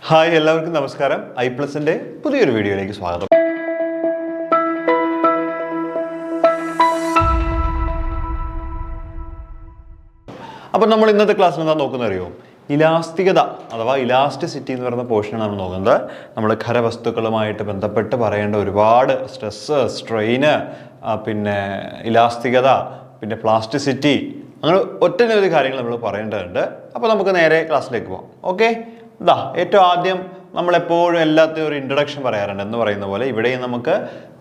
Hi എല്ലാവർക്കും നമസ്കാരം. iPlusന്റെ പുതിയൊരു വീഡിയോയിലേക്ക് സ്വാഗതം. അപ്പോൾ നമ്മൾ ഇന്നത്തെ ക്ലാസ്സിൽ എന്താ നോക്കുന്നത് അറിയോ? ഇലാസ്തികത അഥവാ ഇലാസ്റ്റിസിറ്റി എന്ന് പറയുന്ന പോർഷനാണ് നമ്മൾ നോക്കുന്നത്. നമ്മൾ ഖരവസ്തുക്കളുമായിട്ട് ബന്ധപ്പെട്ട് പറയേണ്ട ഒരുപാട് സ്ട്രെസ്, സ്ട്രെയിന്, പിന്നെ ഇലാസ്തികത, പിന്നെ പ്ലാസ്റ്റിസിറ്റി, അങ്ങനെ ഒട്ടനവധി കാര്യങ്ങൾ നമ്മൾ പറയേണ്ടതുണ്ട്. അപ്പോൾ നമുക്ക് നേരെ ക്ലാസ്സിലേക്ക് പോകാം. ഓക്കെ, ഏറ്റവും ആദ്യം നമ്മളെപ്പോഴും എല്ലാത്തിനും ഒരു ഇൻട്രൊഡക്ഷൻ പറയാറുണ്ട് എന്ന് പറയുന്ന പോലെ ഇവിടെയും നമുക്ക്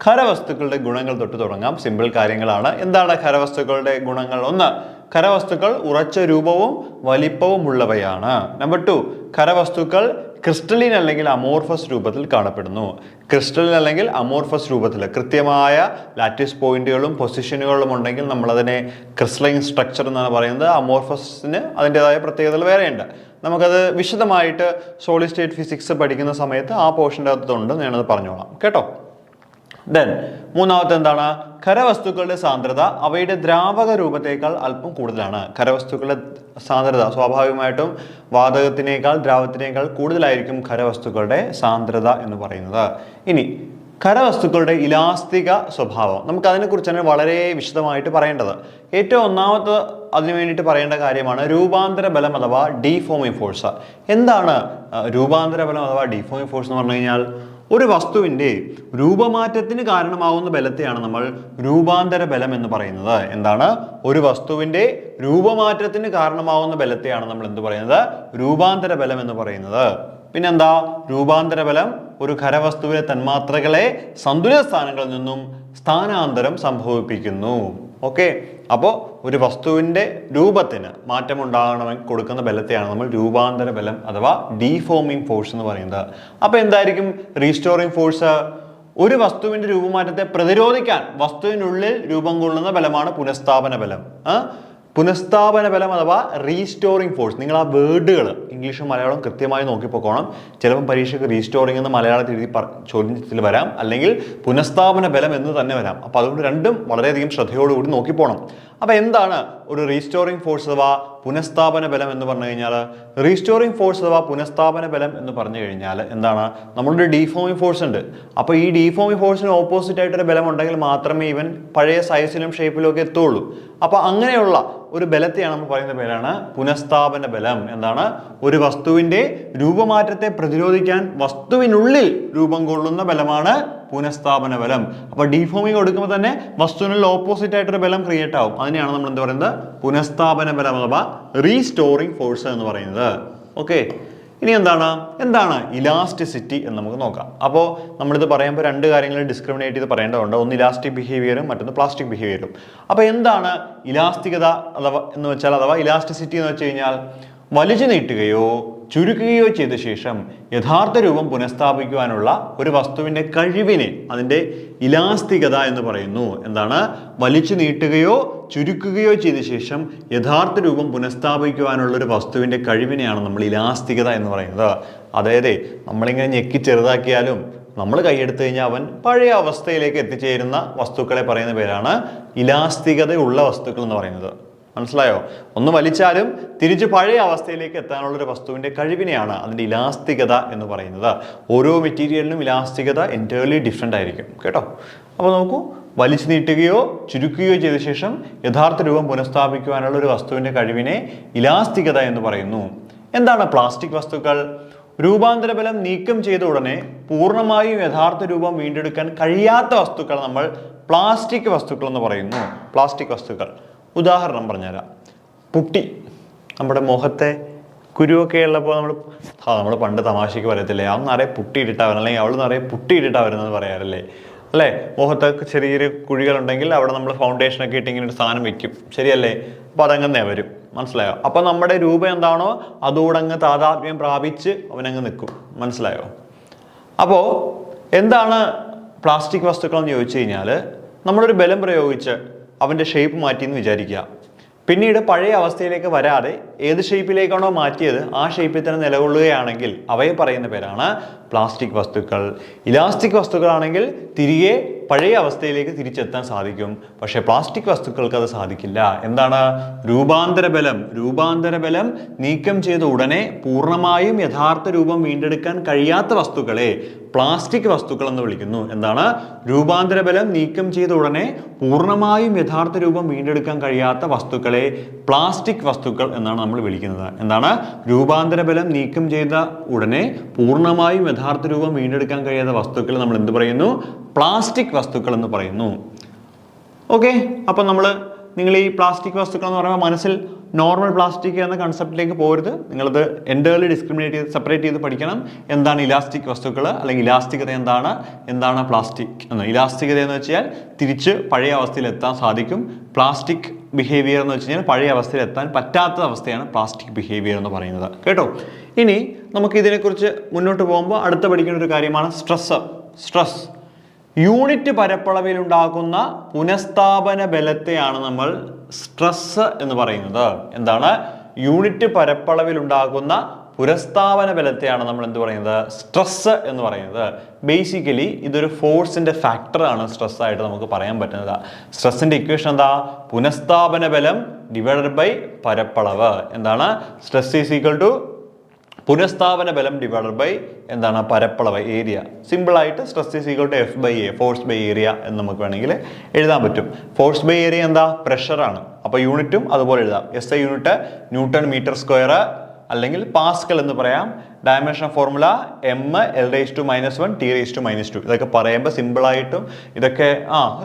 ഖരവസ്തുക്കളുടെ ഗുണങ്ങൾ തൊട്ട് തുടങ്ങാം. സിമ്പിൾ കാര്യങ്ങളാണ്. എന്താണ് ഖരവസ്തുക്കളുടെ ഗുണങ്ങൾ? ഒന്ന്, ഖരവസ്തുക്കൾ ഉറച്ച രൂപവും വലിപ്പവും ഉള്ളവയാണ്. നമ്പർ 2, ഖരവസ്തുക്കൾ ക്രിസ്റ്റലിൻ അല്ലെങ്കിൽ അമോർഫസ് രൂപത്തിൽ കാണപ്പെടുന്നു. ക്രിസ്റ്റലിൻ അല്ലെങ്കിൽ അമോർഫസ് രൂപത്തിൽ കൃത്യമായ ലാറ്റിസ് പോയിന്റുകളും പൊസിഷനുകളും ഉണ്ടെങ്കിൽ നമ്മളതിനെ ക്രിസ്റ്റലൈൻ സ്ട്രക്ചർ എന്നാണ് പറയുന്നത്. അമോർഫസിന് അതിൻ്റെതായ പ്രത്യേകതകൾ വേറെയുണ്ട്. നമുക്കത് വിശദമായിട്ട് സോളിഡ് സ്റ്റേറ്റ് ഫിസിക്സ് പഠിക്കുന്ന സമയത്ത് ആ പോർഷൻ്റെ അകത്തുണ്ട്, ഞാനത് പറഞ്ഞോളാം കേട്ടോ. ദെൻ മൂന്നാമത്തെ എന്താണ്? ഖരവസ്തുക്കളുടെ സാന്ദ്രത അവയുടെ ദ്രാവക രൂപത്തേക്കാൾ അല്പം കൂടുതലാണ്. ഖരവസ്തുക്കളുടെ സാന്ദ്രത സ്വാഭാവികമായിട്ടും വാതകത്തിനേക്കാൾ ദ്രാവകത്തിനേക്കാൾ കൂടുതലായിരിക്കും ഖരവസ്തുക്കളുടെ സാന്ദ്രത എന്ന് പറയുന്നത്. ഇനി ഖരവസ്തുക്കളുടെ ഇലാസ്തിക സ്വഭാവം, നമുക്ക് അതിനെക്കുറിച്ചാണ് വളരെ വിശദമായിട്ട് പറയേണ്ടത്. ഏറ്റവും ഒന്നാമത്തെ അതിനു വേണ്ടിയിട്ട് പറയേണ്ട കാര്യമാണ് രൂപാന്തര ബലം അഥവാ ഡീഫോമിംഗ് ഫോഴ്സ്. എന്താണ് രൂപാന്തര ബലം അഥവാ ഡീഫോമിംഗ് ഫോഴ്സ് എന്ന് പറഞ്ഞു കഴിഞ്ഞാൽ, ഒരു വസ്തുവിൻ്റെ രൂപമാറ്റത്തിന് കാരണമാകുന്ന ബലത്തെയാണ് നമ്മൾ രൂപാന്തര ബലം എന്ന് പറയുന്നത്. എന്താണ്? ഒരു വസ്തുവിൻ്റെ രൂപമാറ്റത്തിന് കാരണമാകുന്ന ബലത്തെയാണ് നമ്മൾ എന്ത് പറയുന്നത്? രൂപാന്തര ബലം എന്ന് പറയുന്നത്. പിന്നെന്താ? രൂപാന്തര ബലം ഒരു ഖരവസ്തുവിലെ തന്മാത്രകളെ സന്തുലിത സ്ഥാനങ്ങളിൽ നിന്നും സ്ഥാനാന്തരം സംഭവിപ്പിക്കുന്നു. ഓക്കെ, അപ്പോൾ ഒരു വസ്തുവിൻ്റെ രൂപത്തിന് മാറ്റമുണ്ടാകണമെങ്കിൽ കൊടുക്കുന്ന ബലത്തെയാണ് നമ്മൾ രൂപാന്തര ബലം അഥവാ ഡീഫോമിംഗ് ഫോഴ്സ് എന്ന് പറയുന്നത്. അപ്പോൾ എന്തായിരിക്കും റീസ്റ്റോറിംഗ് ഫോഴ്സ്? ഒരു വസ്തുവിൻ്റെ രൂപമാറ്റത്തെ പ്രതിരോധിക്കാൻ വസ്തുവിനുള്ളിൽ രൂപം കൊള്ളുന്ന ബലമാണ് പുനഃസ്ഥാപന ബലം. പുനഃസ്ഥാപന ബലം അഥവാ റീസ്റ്റോറിംഗ് ഫോഴ്സ്. നിങ്ങൾ ആ വേർഡുകൾ ഇംഗ്ലീഷും മലയാളവും കൃത്യമായി നോക്കിപ്പോക്കണം. ചിലപ്പോൾ പരീക്ഷയ്ക്ക് റീസ്റ്റോറിംഗ് എന്ന് മലയാളത്തിൽ എഴുതി ചോദ്യത്തിൽ വരാം, അല്ലെങ്കിൽ പുനഃസ്ഥാപന ബലം എന്ന് തന്നെ വരാം. അപ്പോൾ അതുകൊണ്ട് രണ്ടും വളരെയധികം ശ്രദ്ധയോടുകൂടി നോക്കിപ്പോണം. അപ്പോൾ എന്താണ് ഒരു റീസ്റ്റോറിംഗ് ഫോഴ്സ് അഥവാ പുനഃസ്ഥാപന ബലം എന്ന് പറഞ്ഞു കഴിഞ്ഞാൽ? റീസ്റ്റോറിംഗ് ഫോഴ്സ് അഥവാ പുനഃസ്ഥാപന ബലം എന്ന് പറഞ്ഞു കഴിഞ്ഞാൽ എന്താണ്? നമ്മളൊരു ഡീഫോമിംഗ് ഫോഴ്സ് ഉണ്ട്. അപ്പോൾ ഈ ഡീഫോമിംഗ് ഫോഴ്സിന് ഓപ്പോസിറ്റ് ആയിട്ടൊരു ബലം ഉണ്ടെങ്കിൽ മാത്രമേ ഇവൻ പഴയ സൈസിലും ഷേപ്പിലും ഒക്കെ എത്തുള്ളൂ. അപ്പോൾ അങ്ങനെയുള്ള ഒരു ബലത്തെയാണ് നമ്മൾ പറയുന്ന പേരാണ് പുനഃസ്ഥാപന ബലം. എന്താണ്? ഒരു വസ്തുവിൻ്റെ രൂപമാറ്റത്തെ പ്രതിരോധിക്കാൻ വസ്തുവിനുള്ളിൽ രൂപം കൊള്ളുന്ന ബലമാണ് പുനഃസ്ഥാപന ബലം. അപ്പോൾ ഡീഫോമിംഗ് കൊടുക്കുമ്പോൾ തന്നെ വസ്തുവിനുള്ള ഓപ്പോസിറ്റ് ആയിട്ടൊരു ബലം ക്രിയേറ്റ് ആവും. അതിനെയാണ് നമ്മൾ എന്ത് പറയുന്നത്? പുനഃസ്ഥാപന ബലം അഥവാ റീസ്റ്റോറിംഗ് ഫോഴ്സ് എന്ന് പറയുന്നത്. ഓക്കെ, ഇനി എന്താണ് ഇലാസ്റ്റിസിറ്റി എന്ന് നമുക്ക് നോക്കാം. അപ്പോൾ നമ്മളിത് പറയുമ്പോൾ രണ്ട് കാര്യങ്ങൾ ഡിസ്ക്രിമിനേറ്റ് ചെയ്ത് പറയേണ്ടതുണ്ട്. ഒന്ന് ഇലാസ്റ്റിക് ബിഹേവിയറും മറ്റൊന്ന് പ്ലാസ്റ്റിക് ബിഹേവിയറും. അപ്പോൾ എന്താണ് ഇലാസ്തികത അഥവാ ഇലാസ്റ്റിസിറ്റി എന്ന് വെച്ച് കഴിഞ്ഞാൽ, വലിച്ചു നീട്ടുകയോ ചുരുക്കുകയോ ചെയ്ത ശേഷം യഥാർത്ഥ രൂപം പുനഃസ്ഥാപിക്കുവാനുള്ള ഒരു വസ്തുവിൻ്റെ കഴിവിനെ അതിൻ്റെ ഇലാസ്തികത എന്ന് പറയുന്നു. എന്താണ്? വലിച്ചു നീട്ടുകയോ ചുരുക്കുകയോ ചെയ്ത ശേഷം യഥാർത്ഥ രൂപം പുനഃസ്ഥാപിക്കുവാനുള്ള ഒരു വസ്തുവിൻ്റെ കഴിവിനെയാണ് നമ്മൾ ഇലാസ്തികത എന്ന് പറയുന്നത്. അതായത് നമ്മളിങ്ങനെ ഞെക്കി ചെറുതാക്കിയാലും നമ്മൾ കൈയെടുത്തു കഴിഞ്ഞാൽ അവൻ പഴയ അവസ്ഥയിലേക്ക് എത്തിച്ചേരുന്ന വസ്തുക്കളെ പറയുന്ന പേരാണ് ഇലാസ്തികതയുള്ള വസ്തുക്കൾ എന്ന് പറയുന്നത്. മനസ്സിലായോ? ഒന്ന് വലിച്ചാലും തിരിച്ച് പഴയ അവസ്ഥയിലേക്ക് എത്താനുള്ള ഒരു വസ്തുവിൻ്റെ കഴിവിനെയാണ് അതിൻ്റെ ഇലാസ്തികത എന്ന് പറയുന്നത്. ഓരോ മെറ്റീരിയലിനും ഇലാസ്തികത എൻറ്റയർലി ഡിഫറെൻ്റ് ആയിരിക്കും കേട്ടോ. അപ്പോൾ നോക്കൂ, വലിച്ചു നീട്ടുകയോ ചുരുക്കുകയോ ചെയ്ത ശേഷം യഥാർത്ഥ രൂപം പുനഃസ്ഥാപിക്കുവാനുള്ള ഒരു വസ്തുവിൻ്റെ കഴിവിനെ ഇലാസ്തികത എന്ന് പറയുന്നു. എന്താണ് പ്ലാസ്റ്റിക് വസ്തുക്കൾ? രൂപാന്തര ബലം നീക്കം ചെയ്ത ഉടനെ പൂർണ്ണമായും യഥാർത്ഥ രൂപം വീണ്ടെടുക്കാൻ കഴിയാത്ത വസ്തുക്കൾ നമ്മൾ പ്ലാസ്റ്റിക് വസ്തുക്കൾ എന്ന് പറയുന്നു. പ്ലാസ്റ്റിക് വസ്തുക്കൾ ഉദാഹരണം പറഞ്ഞുതരാം. പുട്ടി, നമ്മുടെ മുഖത്തെ കുരുവൊക്കെ ഉള്ളപ്പോൾ നമ്മൾ പണ്ട് തമാശയ്ക്ക് പറയത്തില്ലേ, അവൻ നിറയെ പുട്ടി ഇട്ടിട്ടാ വരുന്നത്, അല്ലെങ്കിൽ അവൾ നിറയെ പുട്ടി ഇട്ടിട്ടാ വരുന്നത് പറയാറില്ലേ അല്ലേ? മുഖത്തൊക്കെ ചെറിയൊരു കുഴികളുണ്ടെങ്കിൽ അവിടെ നമ്മൾ ഫൗണ്ടേഷനൊക്കെ ഇട്ട് ഇങ്ങനെ ഒരു സാധനം വെക്കും, ശരിയല്ലേ? അപ്പോൾ അതങ്ങനെ വരും. മനസ്സിലായോ? അപ്പോൾ നമ്മുടെ രൂപം എന്താണോ അതോടങ്ങ് താതാത്മ്യം പ്രാപിച്ച് അവനങ്ങ് നിൽക്കും. മനസ്സിലായോ? അപ്പോൾ എന്താണ് പ്ലാസ്റ്റിക് വസ്തുക്കൾ എന്ന് ചോദിച്ചു കഴിഞ്ഞാൽ, നമ്മളൊരു ബലം പ്രയോഗിച്ച് അവൻ്റെ ഷേപ്പ് മാറ്റിയെന്ന് വിചാരിക്കുക. പിന്നീട് പഴയ അവസ്ഥയിലേക്ക് വരാതെ ഏത് ഷേപ്പിലേക്കാണോ മാറ്റിയത് ആ ഷേപ്പിൽ തന്നെ നിലകൊള്ളുകയാണെങ്കിൽ അവയെ പറയുന്ന പേരാണ് പ്ലാസ്റ്റിക് വസ്തുക്കൾ. ഇലാസ്റ്റിക് വസ്തുക്കളാണെങ്കിൽ തിരികെ പഴയ അവസ്ഥയിലേക്ക് തിരിച്ചെത്താൻ സാധിക്കും. പക്ഷേ പ്ലാസ്റ്റിക് വസ്തുക്കൾക്ക് അത് സാധിക്കില്ല. എന്താണ് രൂപാന്തര ബലം നീക്കം ചെയ്ത ഉടനെ പൂർണ്ണമായും യഥാർത്ഥ രൂപം വീണ്ടെടുക്കാൻ കഴിയാത്ത വസ്തുക്കളെ പ്ലാസ്റ്റിക് വസ്തുക്കൾ എന്ന് വിളിക്കുന്നു. എന്താണ് രൂപാന്തര ബലം നീക്കം ചെയ്ത ഉടനെ പൂർണ്ണമായും യഥാർത്ഥ രൂപം വീണ്ടെടുക്കാൻ കഴിയാത്ത വസ്തുക്കളെ പ്ലാസ്റ്റിക് വസ്തുക്കൾ എന്നാണ് നമ്മൾ വിളിക്കുന്നത്. എന്താണ് രൂപാന്തര ബലം നീക്കം ചെയ്ത ഉടനെ പൂർണ്ണമായും യഥാർത്ഥ രൂപം വീണ്ടെടുക്കാൻ കഴിയാത്ത വസ്തുക്കൾ നമ്മൾ എന്ത് പറയുന്നു? പ്ലാസ്റ്റിക് വസ്തുക്കൾ എന്ന് പറയുന്നു. ഓക്കെ, അപ്പം നിങ്ങൾ ഈ പ്ലാസ്റ്റിക് വസ്തുക്കൾ എന്ന് പറയുമ്പോൾ മനസ്സിൽ നോർമൽ പ്ലാസ്റ്റിക് എന്ന കൺസെപ്റ്റിലേക്ക് പോകരുത്. നിങ്ങളത് എൻ്റേർലി സെപ്പറേറ്റ് ചെയ്ത് പഠിക്കണം. എന്താണ് ഇലാസ്റ്റിക് വസ്തുക്കൾ, അല്ലെങ്കിൽ ഇലാസ്തികത എന്താണ് പ്ലാസ്റ്റിക് എന്ന്. ഇലാസ്തികത എന്ന് വെച്ചാൽ തിരിച്ച് പഴയ അവസ്ഥയിൽ എത്താൻ സാധിക്കും. പ്ലാസ്റ്റിക് ബിഹേവിയർ എന്ന് വെച്ച് കഴിഞ്ഞാൽ പഴയ അവസ്ഥയിൽ എത്താൻ പറ്റാത്ത അവസ്ഥയാണ് പ്ലാസ്റ്റിക് ബിഹേവിയർ എന്ന് പറയുന്നത്. കേട്ടോ, ഇനി നമുക്ക് ഇതിനെക്കുറിച്ച് മുന്നോട്ട് പോകുമ്പോൾ അടുത്ത പഠിക്കേണ്ട ഒരു കാര്യമാണ് സ്ട്രെസ്. യൂണിറ്റ് പരപ്പളവിലുണ്ടാകുന്ന പുനഃസ്ഥാപന ബലത്തെയാണ് നമ്മൾ സ്ട്രെസ് എന്ന് പറയുന്നത്. എന്താണ് യൂണിറ്റ് പരപ്പളവിലുണ്ടാകുന്ന പുനഃസ്ഥാപന ബലത്തെയാണ് നമ്മൾ എന്ത് പറയുന്നത്? സ്ട്രെസ് എന്ന് പറയുന്നത്. ബേസിക്കലി ഇതൊരു ഫോഴ്സിന്റെ ഫാക്ടറാണ് സ്ട്രെസ് ആയിട്ട് നമുക്ക് പറയാൻ പറ്റുന്നത്. സ്ട്രെസ്സിന്റെ ഇക്വേഷൻ എന്താ? പുനഃസ്ഥാപന ബലം ഡിവൈഡഡ് ബൈ പരപ്പളവ്. എന്താണ് സ്ട്രെസ് ഈസ് ഈക്വൽ ടു പുനഃസ്ഥാപന ബലം ഡിവൈഡഡ് ബൈ എന്താണ് പരപ്പളവ്, ഏരിയ. സിമ്പിൾ ആയിട്ട് stress is equal to F by A, force by area എന്ന് നമുക്ക് വേണമെങ്കിൽ എഴുതാൻ പറ്റും. ഫോഴ്സ് ബൈ ഏരിയ എന്താ? പ്രഷറാണ്. അപ്പോൾ യൂണിറ്റും അതുപോലെ എഴുതാം. SI unit newton metre square അല്ലെങ്കിൽ പാസ്കൽ എന്ന് പറയാം. Dimension formula m(L)-1 T(-2). ഇതൊക്കെ പറയുമ്പോൾ സിമ്പിളായിട്ടും ഇതൊക്കെ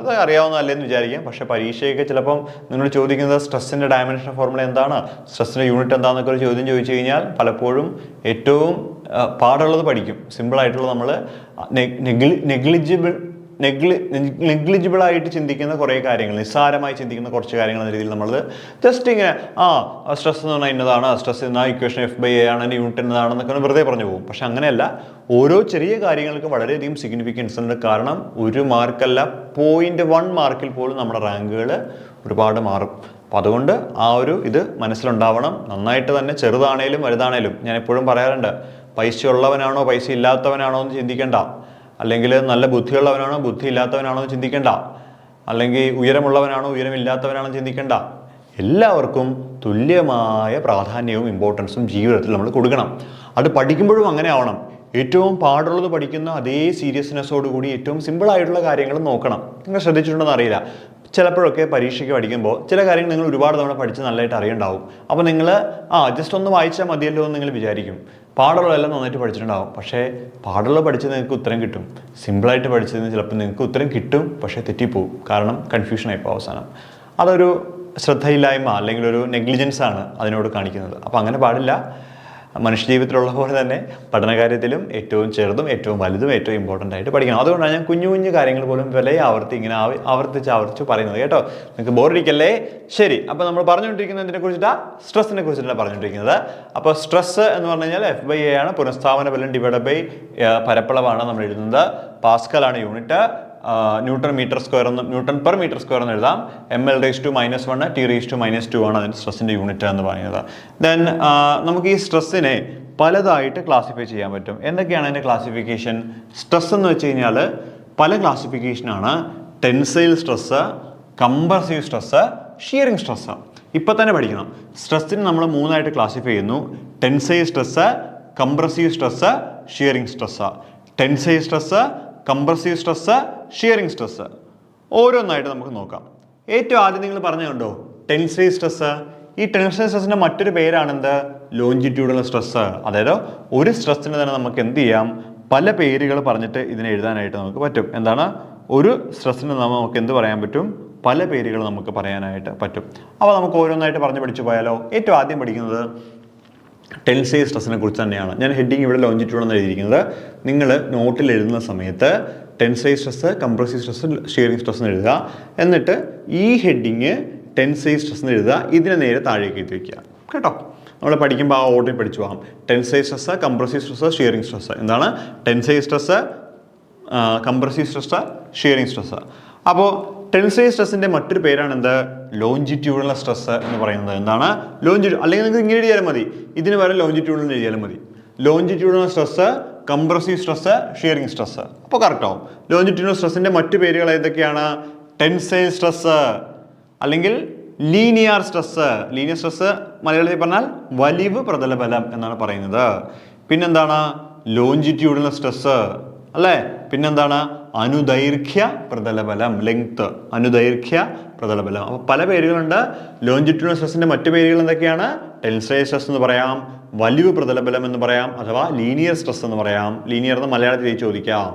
ഇത് അറിയാവുന്നതല്ലെന്ന് വിചാരിക്കാം. പക്ഷേ പരീക്ഷയൊക്കെ ചിലപ്പം നിങ്ങളോട് ചോദിക്കുന്നത് സ്ട്രെസ്സിൻ്റെ ഡയമെൻഷൻ ഫോർമുല എന്താണ്, സ്ട്രെസ്സിൻ്റെ യൂണിറ്റ് എന്താണെന്നൊക്കെ ഒരു ചോദ്യം ചോദിച്ചു കഴിഞ്ഞാൽ പലപ്പോഴും ഏറ്റവും പാടുള്ളത് പഠിക്കും. സിമ്പിളായിട്ടുള്ളത് നമ്മൾ നെഗ്ലിജിബിൾ ആയിട്ട് ചിന്തിക്കുന്ന കുറേ കാര്യങ്ങൾ, നിസ്സാരമായി ചിന്തിക്കുന്ന കുറച്ച് കാര്യങ്ങൾ എന്ന രീതിയിൽ നമ്മൾ ജസ്റ്റ് ഇങ്ങനെ സ്ട്രെസ് എന്ന് പറഞ്ഞാൽ ഇന്നതാണ്, സ്ട്രെസ് എന്ന ഇക്വേഷൻ F/A ആണ്, യൂണിറ്റ് എന്നതാണെന്നൊക്കെ വെറുതെ പറഞ്ഞു പോകും. പക്ഷെ അങ്ങനെയല്ല, ഓരോ ചെറിയ കാര്യങ്ങൾക്ക് വളരെയധികം സിഗ്നിഫിക്കൻസ് ഉണ്ട്. കാരണം 1 മാർക്കല്ല 0.1 മാർക്കിൽ പോലും നമ്മുടെ റാങ്കുകൾ ഒരുപാട് മാറും. അപ്പം അതുകൊണ്ട് ഇത് മനസ്സിലുണ്ടാവണം. നന്നായിട്ട് തന്നെ ചെറുതാണേലും വലുതാണേലും ഞാൻ എപ്പോഴും പറയാറുണ്ട്, പൈസ ഉള്ളവനാണോ പൈസ ഇല്ലാത്തവനാണോ എന്ന് ചിന്തിക്കേണ്ട, അല്ലെങ്കിൽ നല്ല ബുദ്ധിയുള്ളവനാണോ ബുദ്ധി ഇല്ലാത്തവനാണോ എന്ന് ചിന്തിക്കേണ്ട, അല്ലെങ്കിൽ ഉയരമുള്ളവനാണോ ഉയരമില്ലാത്തവനാണോ ചിന്തിക്കേണ്ട. എല്ലാവർക്കും തുല്യമായ പ്രാധാന്യവും ഇമ്പോർട്ടൻസും ജീവിതത്തിൽ നമ്മൾ കൊടുക്കണം. അത് പഠിക്കുമ്പോഴും അങ്ങനെ ആവണം. ഏറ്റവും പാടുള്ളത് പഠിക്കുന്ന അതേ സീരിയസ്നെസ്സോടുകൂടി ഏറ്റവും സിമ്പിളായിട്ടുള്ള കാര്യങ്ങൾ നോക്കണം. നിങ്ങൾ ശ്രദ്ധിച്ചിട്ടുണ്ടെന്ന് അറിയില്ല, ചിലപ്പോഴൊക്കെ പരീക്ഷയ്ക്ക് പഠിക്കുമ്പോൾ ചില കാര്യങ്ങൾ നിങ്ങൾ ഒരുപാട് തവണ പഠിച്ച് നല്ലതായിട്ട് അറിയണ്ടാവും. അപ്പോൾ നിങ്ങൾ ജസ്റ്റ് ഒന്ന് വായിച്ചാൽ മതിയല്ലോ എന്ന് നിങ്ങൾ വിചാരിക്കും. പാടുള്ളതെല്ലാം നന്നായിട്ട് പഠിച്ചിട്ടുണ്ടാവും. പക്ഷേ പാടുള്ള പഠിച്ചത് നിങ്ങൾക്ക് ഉത്തരം കിട്ടും. സിമ്പിളായിട്ട് പഠിച്ചതിന് ചിലപ്പോൾ നിങ്ങൾക്ക് ഉത്തരം കിട്ടും, പക്ഷേ തെറ്റിപ്പോവും. കാരണം കൺഫ്യൂഷനായിപ്പോൾ അവസാനം. അതൊരു ശ്രദ്ധയില്ലായ്മ അല്ലെങ്കിൽ ഒരു നെഗ്ലിജൻസ് ആണ് അതിനോട് കാണിക്കുന്നത്. അപ്പോൾ അങ്ങനെ പാടില്ല. മനുഷ്യജീവിതത്തിലുള്ള പോലെ തന്നെ പഠനകാര്യത്തിലും ഏറ്റവും ചെറുതും ഏറ്റവും വലുതും ഏറ്റവും ഇമ്പോർട്ടൻ്റ് ആയിട്ട് പഠിക്കണം. അതുകൊണ്ടാണ് ഞാൻ കുഞ്ഞു കുഞ്ഞു കാര്യങ്ങൾ പോലും ആവർത്തിച്ച് പറയുന്നത്. കേട്ടോ, നിങ്ങൾക്ക് ബോറടിക്കല്ലേ? ശരി, അപ്പോൾ നമ്മൾ പറഞ്ഞുകൊണ്ടിരിക്കുന്നതിനെ കുറിച്ചിട്ടാണ്, സ്ട്രെസ്സിനെ കുറിച്ചിട്ടാണ് പറഞ്ഞുകൊണ്ടിരിക്കുന്നത്. അപ്പോൾ സ്ട്രെസ് എന്ന് പറഞ്ഞു കഴിഞ്ഞാൽ F/A ആണ്, പുനഃസ്ഥാപന ബലം ഡിവൈഡ് ബൈ പരപ്പളവാണ് നമ്മൾ എഴുതുന്നത്. പാസ്കലാണ് unit. Newton per metre square എന്ന് എഴുതാം. mL(-1) T(-2) ആണ് അതിൻ്റെ സ്ട്രെസ്സിൻ്റെ യൂണിറ്റ് എന്ന് പറയുന്നത്. ദെൻ നമുക്ക് ഈ സ്ട്രെസ്സിനെ പലതായിട്ട് ക്ലാസിഫൈ ചെയ്യാൻ പറ്റും. എന്തൊക്കെയാണ് അതിൻ്റെ ക്ലാസിഫിക്കേഷൻ? സ്ട്രെസ് എന്ന് വെച്ച് കഴിഞ്ഞാൽ പല ക്ലാസിഫിക്കേഷനാണ്. Tensile stress, compressive stress, shearing stress. ഇപ്പം തന്നെ പഠിക്കണം. സ്ട്രെസ്സിന് നമ്മൾ 3ആയിട്ട് ക്ലാസിഫൈ ചെയ്യുന്നു: tensile stress, compressive stress, shearing stress. Tensile stress, compressive stress, shearing stress ഓരോന്നായിട്ട് നമുക്ക് നോക്കാം. ഏറ്റവും ആദ്യം നിങ്ങൾ പറഞ്ഞുകൊണ്ടോ ടെൻസൈൽ സ്ട്രെസ്. ഈ ടെൻസൈൽ സ്ട്രെസ്സിൻ്റെ മറ്റൊരു പേരാണെന്ത്? Longitudinal stress. അതായത് ഒരു സ്ട്രെസ്സിന് തന്നെ നമുക്ക് എന്ത് ചെയ്യാം? പല പേരുകൾ പറഞ്ഞിട്ട് ഇതിനെ എഴുതാനായിട്ട് നമുക്ക് പറ്റും. എന്താണ്? ഒരു സ്ട്രെസ്സിന് നമുക്ക് എന്ത് പറയാൻ പറ്റും? പല പേരുകൾ നമുക്ക് പറയാനായിട്ട് പറ്റും. അപ്പോൾ നമുക്ക് ഓരോന്നായിട്ട് പറഞ്ഞ് പഠിച്ചു പോയാലോ? ഏറ്റവും ആദ്യം പഠിക്കുന്നത് ടെൻസൈൽ സ്ട്രെസ്സിനെ കുറിച്ച് തന്നെയാണ്. ഞാൻ ഹെഡിങ് ഇവിടെ ലോഞ്ചിറ്റ്യൂഡ് എന്ന് എഴുതിയിരിക്കുന്നത്. നിങ്ങൾ നോട്ടിൽ എഴുതുന്ന സമയത്ത് tensile stress, compressive stress, shearing stress എന്ന് എഴുതുക. എന്നിട്ട് ഈ ഹെഡിങ് ടെൻസൈൽ സ്ട്രെസ് എന്ന് എഴുതുക. ഇതിനെ നേരെ താഴേക്ക് എഴുതി വയ്ക്കുക. കേട്ടോ, നമ്മൾ പഠിക്കുമ്പോൾ ആ ഓർഡറിൽ പഠിച്ചു പോകാം. Tensile stress, compressive stress, shearing stress. എന്താണ്? Tensile stress, compressive stress, shearing stress. അപ്പോൾ ടെൻസൈൽ സ്ട്രെസ്സിൻ്റെ മറ്റൊരു പേരാണ് എന്ത്? ലോഞ്ചിറ്റ്യൂഡൽ സ്ട്രെസ് എന്ന് പറയുന്നത്. എന്താണ്? അല്ലെങ്കിൽ നിങ്ങൾക്ക് ഇങ്ങനെ എഴുതിയാലും മതി, ഇതിന് വരെ ലോഞ്ചിറ്റ്യൂഡൽ എഴുതിയാലും മതി. Longitudinal stress compressive stress, shearing stress. അപ്പോൾ കറക്റ്റ് ആവും. ലോഞ്ചിറ്റ്യൂഡിനൽ സ്ട്രെസ്സിന്റെ മറ്റു പേരുകൾ ഏതൊക്കെയാണ്? ടെൻസൈൽ സ്ട്രെസ് അല്ലെങ്കിൽ ലീനിയർ സ്ട്രെസ്. ലീനിയർ സ്ട്രെസ് മലയാളത്തിൽ പറഞ്ഞാൽ വലിവ് പ്രതലബലം എന്നാണ് പറയുന്നത്. പിന്നെന്താണ്? ലോഞ്ചിറ്റ്യൂഡിനൽ സ്ട്രെസ് അല്ലേ? പിന്നെന്താണ്? അനുദൈർഘ്യ പ്രതലബലം, ലെങ്ത്, അനുദൈർഘ്യ പ്രതലബലം. അപ്പോൾ പല പേരുകളുണ്ട്. ലോഞ്ചിറ്റ്യൂഡിനൽ സ്ട്രെസ്സിന്റെ മറ്റു പേരുകൾ എന്തൊക്കെയാണ്? ടെൻസൈൽ സ്ട്രെസ് എന്ന് പറയാം, വലിവ് പ്രതലബലം എന്ന് പറയാം, അഥവാ ലീനിയർ സ്ട്രെസ് എന്ന് പറയാം. ലീനിയർ എന്ന് മലയാളത്തിൽ ചോദിക്കാം.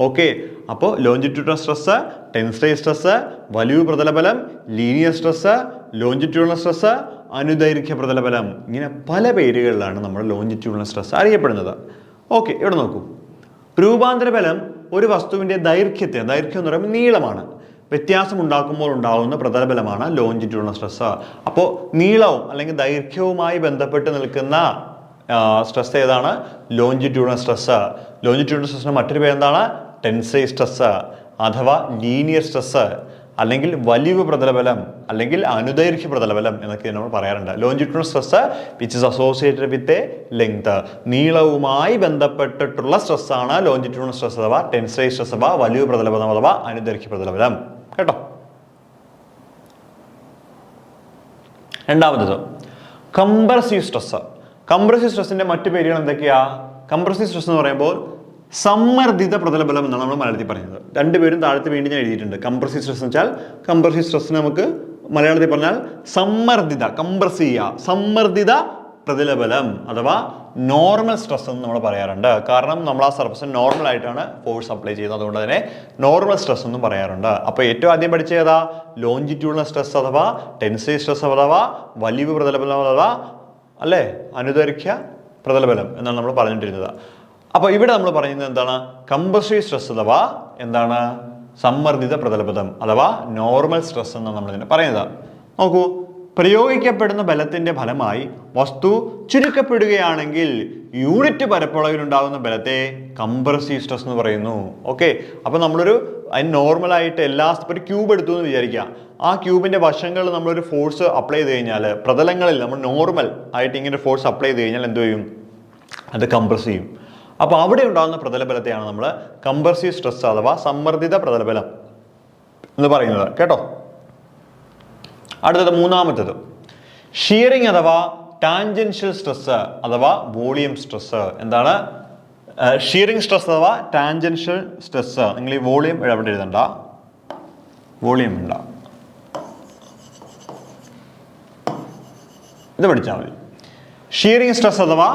ഓക്കെ, അപ്പോൾ ലോഞ്ചിറ്റ്യൂഡിനൽ സ്ട്രെസ്, ടെൻസൈൽ സ്ട്രെസ്, വലിവ് പ്രതലബലം, ലീനിയർ സ്ട്രെസ്, ലോഞ്ചിറ്റ്യൂഡിനൽ സ്ട്രെസ്, അനുദൈർഘ്യ പ്രതലബലം, ഇങ്ങനെ പല പേരുകളിലാണ് നമ്മൾ ലോഞ്ചിറ്റ്യൂഡിനൽ സ്ട്രെസ് അറിയപ്പെടുന്നത്. ഓക്കെ, ഇവിടെ നോക്കൂ. രൂപാന്തര ബലം ഒരു വസ്തുവിന്റെ ദൈർഘ്യം എന്ന് പറയുമ്പോൾ നീളമാണ്, വ്യത്യാസം ഉണ്ടാക്കുമ്പോൾ ഉണ്ടാകുന്ന പ്രതലബലമാണ് ലോഞ്ചിറ്റ്യൂഡിനൽ സ്ട്രെസ്. അപ്പോൾ നീളവും അല്ലെങ്കിൽ ദൈർഘ്യവുമായി ബന്ധപ്പെട്ട് നിൽക്കുന്ന സ്ട്രെസ് ഏതാണ്? Longitudinal stress. ലോഞ്ചിറ്റ്യൂഡിനൽ സ്ട്രെസ്സിന് മറ്റൊരു പേര് എന്താണ്? ടെൻസൈൽ സ്ട്രെസ് അഥവാ ലീനിയർ സ്ട്രെസ്, അല്ലെങ്കിൽ വലിവ് പ്രതലബലം, അല്ലെങ്കിൽ അനുദൈർഘ്യ പ്രതലബലം എന്നൊക്കെ നമ്മൾ പറയാറുണ്ട്. Longitudinal stress which is associated with a length, നീളവുമായി ബന്ധപ്പെട്ടിട്ടുള്ള സ്ട്രെസ്സാണ് ലോഞ്ചിറ്റ്യൂഡിനൽ സ്ട്രെസ് അഥവാ ടെൻസൈൽ സ്ട്രെസ് അഥവാ വലിവ് പ്രതലബലം അഥവാ അനുദൈർഘ്യ പ്രതലബലം. കേട്ടോ? രണ്ടാമത്തത് കംപ്രസീവ് സ്ട്രെസ്. കംപ്രസീവ് സ്ട്രെസ്സിന്റെ മറ്റു പേരുകൾ എന്തൊക്കെയാ? കംപ്രസീവ് സ്ട്രെസ് എന്ന് പറയുമ്പോൾ സമ്മർദ്ദിത പ്രതലബലം എന്നാണ് നമ്മൾ മലയാളത്തിൽ പറയുന്നത്. രണ്ടുപേരും താഴത്ത് വീണ്ടും ഞാൻ എഴുതിയിട്ടുണ്ട്. കംപ്രസീവ് സ്ട്രെസ് എന്ന് വെച്ചാൽ, കംപ്രസീവ് സ്ട്രെസ്സിന് നമുക്ക് മലയാളത്തിൽ പറഞ്ഞാൽ സമ്മർദ്ദിത, കംപ്രസ് ചെയ്യുക, സമ്മർദ്ദിത പ്രതിലബലം അഥവാ നോർമൽ സ്ട്രെസ് എന്ന് നമ്മൾ പറയാറുണ്ട്. കാരണം നമ്മൾ ആ സർഫസിന് നോർമൽ ആയിട്ടാണ് ഫോഴ്സ് അപ്ലൈ ചെയ്യുന്നത്, അതുകൊണ്ട് തന്നെ നോർമൽ സ്ട്രെസ് എന്നും പറയാറുണ്ട്. അപ്പോൾ ഏറ്റവും ആദ്യം പഠിച്ച ഏതാ? ലോഞ്ചിറ്റ്യൂഡിനൽ സ്ട്രെസ് അഥവാ ടെൻസൈൽ സ്ട്രെസ് അഥവാ വലിവ് പ്രതലബലം അഥവാ അല്ലേ അനുദൈർഘ്യ പ്രതലബലം എന്നാണ് നമ്മൾ പറഞ്ഞിട്ടിരുന്നത്. അപ്പോൾ ഇവിടെ നമ്മൾ പറയുന്നത് എന്താണ്? കംപ്രസീവ് സ്ട്രെസ് അഥവാ എന്താണ്? സമ്മർദ്ദിത പ്രതലബലം അഥവാ നോർമൽ സ്ട്രെസ് എന്നാണ് നമ്മൾ ഇതിനെ പറയുന്നത്. നോക്കൂ, പ്രയോഗിക്കപ്പെടുന്ന ബലത്തിന്റെ ഫലമായി വസ്തു ചുരുക്കപ്പെടുകയാണെങ്കിൽ യൂണിറ്റ് പരപ്പളവിലുണ്ടാകുന്ന ബലത്തെ കംപ്രസീവ് സ്ട്രെസ് എന്ന് പറയുന്നു. ഓക്കെ, അപ്പോൾ നമ്മളൊരു അതിന് നോർമലായിട്ട് ഒരു ക്യൂബ് എടുത്തു എന്ന് വിചാരിക്കുക. ആ ക്യൂബിന്റെ വശങ്ങളിൽ നമ്മളൊരു ഫോഴ്സ് അപ്ലൈ ചെയ്ത് കഴിഞ്ഞാൽ, പ്രതലങ്ങളിൽ നമ്മൾ നോർമൽ ആയിട്ട് ഇങ്ങനെ ഫോഴ്സ് അപ്ലൈ ചെയ്ത് കഴിഞ്ഞാൽ എന്ത് ചെയ്യും? അത് കംപ്രസ് ചെയ്യും. അപ്പോൾ അവിടെ ഉണ്ടാകുന്ന പ്രതലബലത്തെയാണ് നമ്മൾ കംപ്രസീവ് സ്ട്രെസ് അഥവാ സമ്മർദ്ദിത പ്രതലബലം എന്ന് പറയുന്നത്. കേട്ടോ? അടുത്തത് മൂന്നാമത്തേത് ഷിയറിംഗ് അഥവാ ടാൻജൻഷ്യൽ സ്ട്രെസ് അഥവാ വോളിയം സ്ട്രെസ്. എന്താണ് ഷിയറിംഗ് സ്ട്രെസ് അഥവാ ടാൻജൻഷ്യൽ സ്ട്രെസ്? നിങ്ങൾ ഈ വോളിയം എവിടെ എഴുതണ്ട, വോളിയം വേണ്ട, ഇത് പഠിച്ചാൽ മതി. ഷിയറിംഗ് സ്ട്രെസ് അഥവാ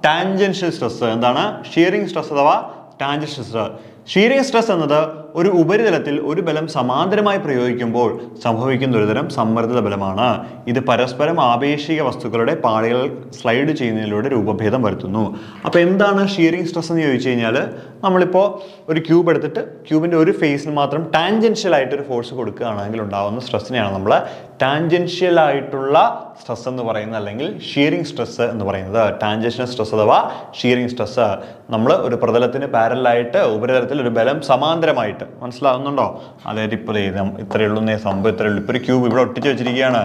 ടാൻജൻഷ്യൽ സ്ട്രെസ്. എന്താണ് ഷിയറിംഗ് സ്ട്രെസ് അഥവാ ടാൻജൻഷ്യൽ സ്ട്രെസ്? ഷിയറിംഗ് സ്ട്രെസ് എന്നത് ഒരു ഉപരിതലത്തിൽ ഒരു ബലം സമാന്തരമായി പ്രയോഗിക്കുമ്പോൾ സംഭവിക്കുന്ന ഒരുതരം സമ്മർദ്ദിത ബലമാണ്. ഇത് പരസ്പരം ആപേക്ഷിക വസ്തുക്കളുടെ പാളികൾ സ്ലൈഡ് ചെയ്യുന്നതിലൂടെ രൂപഭേദം വരുത്തുന്നു. അപ്പോൾ എന്താണ് ഷിയറിംഗ് സ്ട്രെസ് എന്ന് ചോദിച്ചു കഴിഞ്ഞാൽ, നമ്മളിപ്പോൾ ഒരു ക്യൂബ് എടുത്തിട്ട് ക്യൂബിൻ്റെ ഒരു ഫേസിന് മാത്രം ടാൻജൻഷ്യൽ ആയിട്ടൊരു ഫോഴ്സ് കൊടുക്കുകയാണെങ്കിൽ ഉണ്ടാകുന്ന സ്ട്രെസ്സിനെയാണ് നമ്മൾ ടാൻജൻഷ്യൽ ആയിട്ടുള്ള സ്ട്രെസ് എന്ന് പറയുന്നത്, അല്ലെങ്കിൽ ഷിയറിംഗ് സ്ട്രെസ് എന്ന് പറയുന്നത്. ടാൻജൻഷ്യൽ സ്ട്രെസ് അഥവാ ഷിയറിംഗ് സ്ട്രെസ്, നമ്മൾ ഒരു പ്രതലത്തിന് പാരലായിട്ട് ഉപരിതലത്തിൽ ഒരു ബലം സമാന്തരമായിട്ട്, മനസ്സിലാകുന്നുണ്ടോ? അതായത് ഇപ്പോൾ ഇത്രയേ ഉള്ളൂ സംഭവം, ഇത്രയേ ഉള്ളൂ. ഇപ്പോൾ ഒരു ക്യൂബ് ഇവിടെ ഒട്ടിച്ച് വെച്ചിരിക്കുകയാണ്,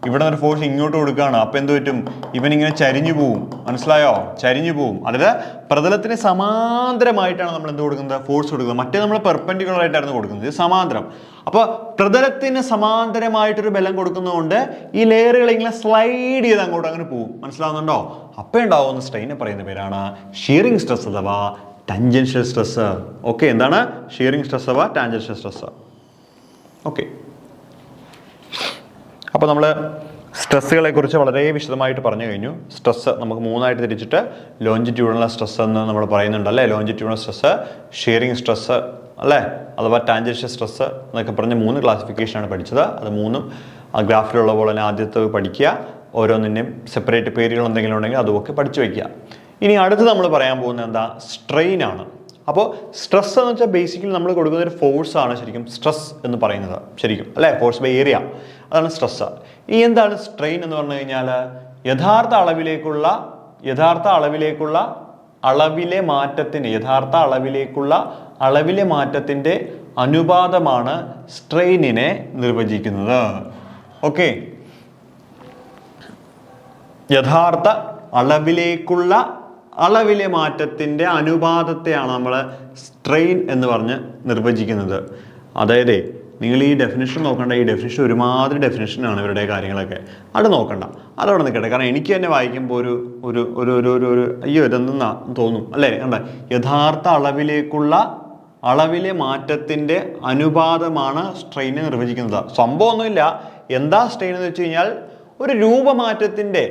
ഇവിടെ ഒരു ഫോഴ്സ് ഇങ്ങോട്ട് കൊടുക്കുകയാണ്. അപ്പം എന്ത് പറ്റും? ഇവനിങ്ങനെ ചരിഞ്ഞു പോവും, മനസ്സിലായോ? ചരിഞ്ഞു പോവും. അതായത് പ്രതലത്തിന് സമാന്തരമായിട്ടാണ് നമ്മൾ എന്ത് കൊടുക്കുന്നത്? ഫോഴ്സ് കൊടുക്കുന്നത്. മറ്റേ നമ്മൾ പെർപെൻഡിക്കുലർ ആയിട്ടായിരുന്നു കൊടുക്കുന്നത്, ഇത് സമാന്തരം. അപ്പോൾ പ്രതലത്തിന് സമാന്തരമായിട്ടൊരു ബലം കൊടുക്കുന്നതുകൊണ്ട് ഈ ലെയറുകൾ ഇങ്ങനെ സ്ലൈഡ് ചെയ്ത് അങ്ങോട്ട് അങ്ങനെ പോവും, മനസ്സിലാവുന്നുണ്ടോ? അപ്പോൾ ഉണ്ടാവുന്ന സ്ട്രെയിനെ പറയുന്ന പേരാണ് ഷിയറിംഗ് സ്ട്രെസ് അഥവാ ടാൻജൻഷ്യൽ സ്ട്രെസ്. ഓക്കെ, എന്താണ് ഷിയറിംഗ് സ്ട്രെസ് അഥവാ ടാൻജൻഷ്യൽ സ്ട്രെസ്? ഓക്കെ, അപ്പോൾ നമ്മൾ സ്ട്രെസ്സുകളെ കുറിച്ച് വളരെ വിശദമായിട്ട് പറഞ്ഞു കഴിഞ്ഞു. സ്ട്രെസ് നമുക്ക് മൂന്നായിട്ട് തിരിച്ചിട്ട് ലോഞ്ചിറ്റ്യൂഡിനൽ സ്ട്രെസ് എന്ന് നമ്മൾ പറയുന്നുണ്ട് അല്ലേ? ലോഞ്ചിറ്റ്യൂഡിനൽ സ്ട്രെസ്, ഷിയറിംഗ് സ്ട്രെസ് അല്ലേ, അഥവാ ടാൻജൻഷ്യൽ സ്ട്രെസ് എന്നൊക്കെ പറഞ്ഞ് 3 ക്ലാസിഫിക്കേഷനാണ് പഠിച്ചത്. അത് 3ഉം ആ ഗ്രാഫിലുള്ള പോലെ തന്നെ ആദ്യത്തെ പഠിക്കുക, ഓരോന്നിൻ്റെയും സെപ്പറേറ്റ് പേരുകൾ എന്തെങ്കിലും ഉണ്ടെങ്കിൽ അതുമൊക്കെ പഠിച്ചു വയ്ക്കുക. ഇനി അടുത്ത് നമ്മൾ പറയാൻ പോകുന്നത് എന്താ? സ്ട്രെയിൻ ആണ്. അപ്പോൾ സ്ട്രെസ് എന്ന് വെച്ചാൽ ബേസിക്കലി നമ്മൾ കൊടുക്കുന്ന ഒരു ഫോഴ്സ് ആണ് ശരിക്കും സ്ട്രെസ് എന്ന് പറയുന്നത്, ശരിക്കും അല്ലേ? ഫോഴ്സ് ബൈ ഏരിയ, അതാണ് സ്ട്രെസ്. ഈ എന്താണ് സ്ട്രെയിൻ എന്ന് പറഞ്ഞു കഴിഞ്ഞാൽ? യഥാർത്ഥ അളവിലെ മാറ്റത്തിൻ്റെ അനുപാതമാണ് സ്ട്രെയിനിനെ നിർവചിക്കുന്നത്. ഓക്കെ, യഥാർത്ഥ അളവിലെ മാറ്റത്തിൻ്റെ അനുപാതത്തെയാണ് നമ്മൾ സ്ട്രെയിൻ എന്ന് പറഞ്ഞ് നിർവചിക്കുന്നത്. അതായത് നിങ്ങൾ ഈ ഡെഫിനിഷൻ നോക്കണ്ട, ഈ ഡെഫിനിഷൻ ഒരുമാതിരി ഡെഫിനിഷനാണ് ഇവരുടെ കാര്യങ്ങളൊക്കെ, അത് നോക്കണ്ട, അതവിടെ നിൽക്കട്ടെ. കാരണം എനിക്ക് തന്നെ വായിക്കുമ്പോൾ ഒരു ഒരു ഒരു ഒരു ഒരു ഒരു അയ്യോ ഇതെന്നാ തോന്നും അല്ലേ. കണ്ട, യഥാർത്ഥ അളവിലെ മാറ്റത്തിൻ്റെ അനുപാതമാണ് സ്ട്രെയിനെ നിർവചിക്കുന്നത്. സംഭവമൊന്നുമില്ല. എന്താ സ്ട്രെയിൻ എന്ന് വെച്ച് കഴിഞ്ഞാൽ ഒരു രൂപമാറ്റത്തിൻ്റെ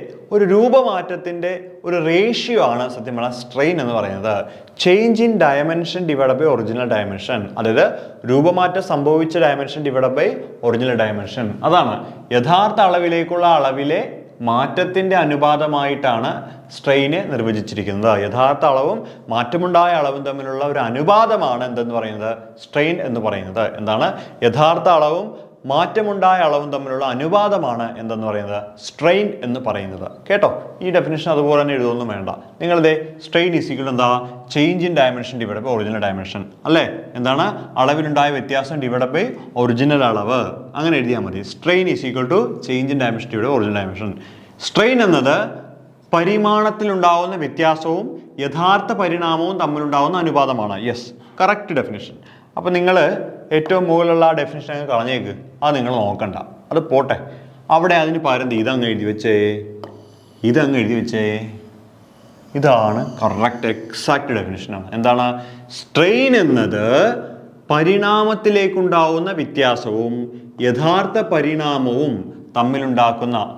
ഒരു റേഷ്യോ ആണ് സത്യം പറഞ്ഞാൽ സ്ട്രെയിൻ എന്ന് പറയുന്നത്. Change in dimension divide by original dimension, അതായത് രൂപമാറ്റം സംഭവിച്ച dimension divide by original dimension. അതാണ് യഥാർത്ഥ അളവിലേക്കുള്ള അളവിലെ മാറ്റത്തിൻ്റെ അനുപാതമായിട്ടാണ് സ്ട്രെയിനെ നിർവചിച്ചിരിക്കുന്നത്. യഥാർത്ഥ അളവും മാറ്റമുണ്ടായ അളവും തമ്മിലുള്ള ഒരു അനുപാതമാണ് എന്തെന്ന് പറയുന്നത്, സ്ട്രെയിൻ എന്ന് പറയുന്നത്. എന്താണ്? യഥാർത്ഥ അളവും മാറ്റമുണ്ടായ അളവും തമ്മിലുള്ള അനുപാതമാണ് എന്തെന്ന് പറയുന്നത്, സ്ട്രെയിൻ എന്ന് പറയുന്നത്. കേട്ടോ, ഈ ഡെഫിനിഷൻ അതുപോലെ തന്നെ എഴുതൊന്നും വേണ്ട. നിങ്ങളിതേ സ്ട്രെയിൻ ഈസ് ഈക്വൽ എന്താ, change in dimension divide by original dimension അല്ലേ. എന്താണ്? അളവിലുണ്ടായ വ്യത്യാസം ഡിവൈഡ് ബൈ ഒറിജിനൽ അളവ്, അങ്ങനെ എഴുതിയാൽ മതി. Strain is equal to change in dimension divide by original dimension. Strain എന്നത് പരിമാണത്തിലുണ്ടാവുന്ന വ്യത്യാസവും യഥാർത്ഥ പരിണാമവും തമ്മിലുണ്ടാവുന്ന അനുപാതമാണ്. Yes, correct definition. അപ്പോൾ നിങ്ങൾ ഏറ്റവും മുകളിലുള്ള ആ ഡെഫിനിഷൻ അങ്ങ് കളഞ്ഞേക്ക്, അത് നിങ്ങൾ നോക്കണ്ട, അത് പോട്ടെ. അവിടെ അതിന് പകരം ഇതങ്ങ് എഴുതി വെച്ചേ, ഇതാണ് കറക്റ്റ് എക്സാക്റ്റ് ഡെഫിനിഷനാണ്. എന്താണ്? സ്ട്രെയിൻ എന്നത് പരിണാമത്തിലേക്കുണ്ടാവുന്ന വ്യത്യാസവും യഥാർത്ഥ പരിണാമവും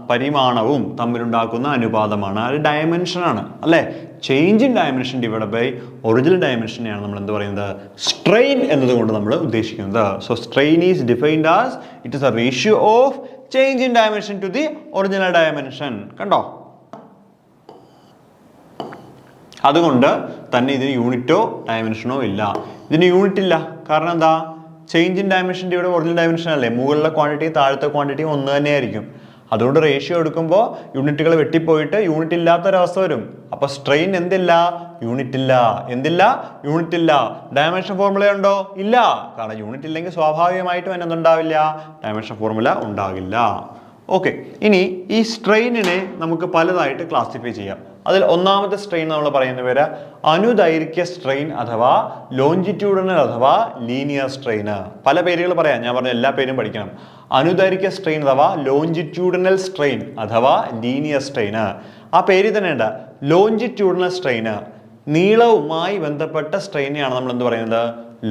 പരിമാണവും തമ്മിലുണ്ടാക്കുന്ന അനുപാതമാണ്. അത് ഡയമെൻഷനാണ് അല്ലേ. Change in dimension divide by original ഡയമെൻഷനെയാണ് നമ്മൾ എന്ത് പറയുന്നത്, സ്ട്രെയിൻ എന്നതുകൊണ്ട് നമ്മൾ ഉദ്ദേശിക്കുന്നത്. So strain is defined as it is a ratio of change in dimension to the original dimension. കണ്ടോ? അതുകൊണ്ട് തന്നെ ഇതിന് യൂണിറ്റോ ഡയമെൻഷനോ ഇല്ല. ഇതിന് യൂണിറ്റ് ഇല്ല. കാരണം എന്താ? Change in dimension divide original dimension അല്ലേ. മുകളിലെ ക്വാണ്ടിറ്റിയും താഴത്തെ ക്വാണ്ടിറ്റിയും ഒന്ന് തന്നെയായിരിക്കും. അതുകൊണ്ട് റേഷ്യോ എടുക്കുമ്പോൾ യൂണിറ്റുകൾ വെട്ടിപ്പോയിട്ട് യൂണിറ്റ് ഇല്ലാത്തൊരവസ്ഥ വരും. അപ്പോൾ സ്ട്രെയിൻ യൂണിറ്റ് ഇല്ല. ഡയമെൻഷൻ ഫോർമുല ഉണ്ടോ? ഇല്ല. കാരണം യൂണിറ്റ് ഇല്ലെങ്കിൽ സ്വാഭാവികമായിട്ടും എന്തുണ്ടാവില്ല, ഡയമെൻഷൻ ഫോർമുല ഉണ്ടാകില്ല. ഓക്കെ, ഇനി ഈ സ്ട്രെയിനിനെ നമുക്ക് പലതായിട്ട് ക്ലാസിഫൈ ചെയ്യാം. അതിൽ ഒന്നാമത്തെ സ്ട്രെയിൻ നമ്മൾ പറയുന്ന പേര് അനുദൈർഘ്യ സ്ട്രെയിൻ അഥവാ ലോഞ്ചിറ്റ്യൂഡിനൽ അഥവാ ലീനിയർ സ്ട്രെയിൻ. പല പേരുകൾ പറയാം, ഞാൻ പറഞ്ഞ എല്ലാ പേരും പഠിക്കണം. അനുദൈർഘ്യ സ്ട്രെയിൻ അഥവാ ലോഞ്ചിറ്റ്യൂഡിനൽ സ്ട്രെയിൻ അഥവാ ലീനിയർ സ്ട്രെയിൻ. ആ പേര് തന്നെ ഉണ്ട്, ലോഞ്ചിറ്റ്യൂഡിനൽ സ്ട്രെയിൻ. നീളവുമായി ബന്ധപ്പെട്ട സ്ട്രെയിനെയാണ് നമ്മൾ എന്ത് പറയുന്നത്,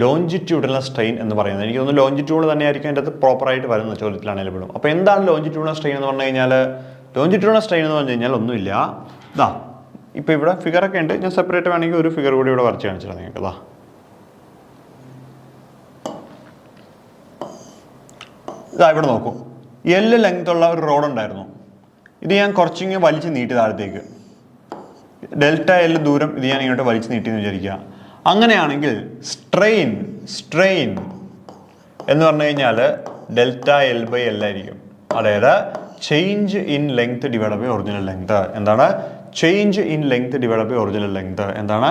ലോഞ്ചിറ്റ്യൂഡിനൽ സ്ട്രെയിൻ എന്ന് പറയുന്നത്. എനിക്ക് തോന്നുന്നു ലോഞ്ചിറ്റ്യൂഡ് തന്നെയായിരിക്കും അതിൻ്റെ അകത്ത് പ്രോപ്പറായിട്ട് വരുന്നത്, ചോദ്യത്തിലാണെങ്കിലും പെടും. അപ്പോൾ എന്താണ് ലോഞ്ചിറ്റ്യൂഡിനൽ സ്ട്രെയിൻ എന്ന് പറഞ്ഞു കഴിഞ്ഞാൽ? ലോഞ്ചിറ്റ്യൂഡിനൽ സ്ട്രെയിൻ എന്ന് പറഞ്ഞു കഴിഞ്ഞാൽ ഒന്നുമില്ല. ഇതാ ഇപ്പോൾ ഇവിടെ ഫിഗറൊക്കെ ഉണ്ട്, ഞാൻ സെപ്പറേറ്റ് വേണമെങ്കിൽ ഒരു ഫിഗർ കൂടി ഇവിടെ വരച്ച് കാണിച്ചില്ല നിങ്ങൾക്ക്. ഇതാ ഇവിടെ നോക്കൂ, എല്ല് ലെങ്ത് ഉള്ള ഒരു റോഡ് ഉണ്ടായിരുന്നു. ഇത് ഞാൻ കുറച്ചിങ്ങനെ വലിച്ച് നീട്ടി താഴത്തേക്ക്, ഡെൽറ്റ എൽ ദൂരം ഇത് ഞാൻ ഇങ്ങോട്ട് വലിച്ച് നീട്ടിയെന്ന് വിചാരിക്കുക. അങ്ങനെയാണെങ്കിൽ സ്ട്രെയിൻ എന്ന് പറഞ്ഞു കഴിഞ്ഞാൽ ഡെൽറ്റ എൽ ബൈ എൽ ആയിരിക്കും. അതായത് change in length divide by original length. എന്താണ്? Change in length divide by original length. എന്താണ്?